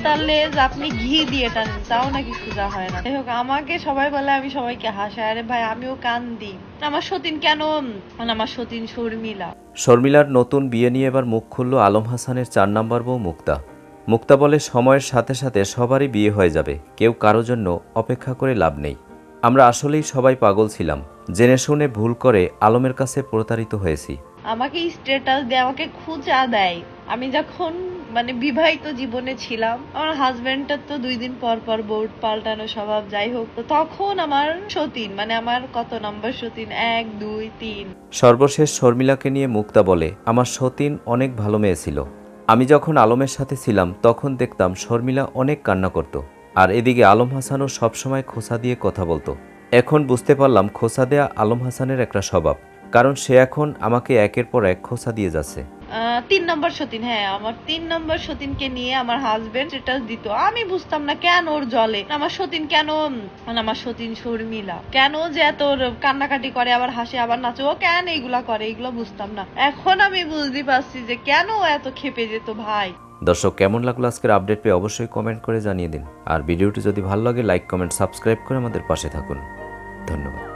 তার লেজ আপনি ঘি দিয়ে টানেন, তাও নাকি সোজা হয় না। যাই হোক, আমাকে সবাই বলে আমি সবাইকে হাসাই। আরে ভাই, আমিও কান্দি। আমার সতীন কেন, মানে আমার সতীন শর্মিলা। শর্মিলার নতুন বিয়ে নিয়ে এবার মুখ খুলল আলম হাসানের 4 নম্বর বউ মুক্তা। মুক্তা বলে, সময়ের সাথে সাথে সবারই বিয়ে হয়ে যাবে, কেউ কারো জন্য অপেক্ষা করে লাভ নেই। আমরা আসলেই সবাই পাগল ছিলাম, জেনে শুনে ভুল করে আলমের কাছে প্রতারিত হয়েছি। আমাকে স্ট্যাটাস দেয়, আমাকে খুঁজা দেয়। আমি যখন মানে বিবাহিত জীবনে ছিলাম, আমার হাজবেন্ডটার তো 2 দিন পর পর বোর্ড পাল্টানো স্বভাব। যাই হোক, তো তখন আমার সতীন, মানে আমার কত নম্বর সতীন, 1 2 3। সর্বশেষ শর্মিলাকে নিয়ে মুক্তা বলে, আমার সতীন অনেক ভালো মেয়ে ছিল। আমি যখন আলমের সাথে ছিলাম তখন দেখতাম শর্মিলা অনেক কান্না করত, আর এদিকে আলম হাসানও সবসময় খোঁচা দিয়ে কথা বলতো। এখন বুঝতে পারলাম খোঁচা দেয়া আলম হাসানের একটা স্বভাব, কারণ সে এখন আমাকে একের পর এক খোঁচা দিয়ে যাচ্ছে। 3 নম্বর সতীন, হ্যাঁ আমার 3 নম্বর সতীনকে নিয়ে আমার হাজবেন্ড স্ট্যাটাস দিত। আমি বুঝতাম না কেন ওর জলে আমার সতীন, কেন মানে আমার সতীন শর্মিলা কেন যে এত কান্নাকাটি করে, আবার হাসে আবার নাচে, ও কেন এইগুলা করে, এগুলো বুঝতাম না। এখন আমি বুঝতে পারছি যে কেন ও এত খেপে যেত ভাই। দর্শক, কেমন লাগলো আজকের আপডেট পেয়ে অবশ্যই কমেন্ট করে জানিয়ে দিন। আর ভিডিওটি যদি ভালো লাগে লাইক কমেন্ট সাবস্ক্রাইব করে আমাদের পাশে থাকুন। ধন্যবাদ।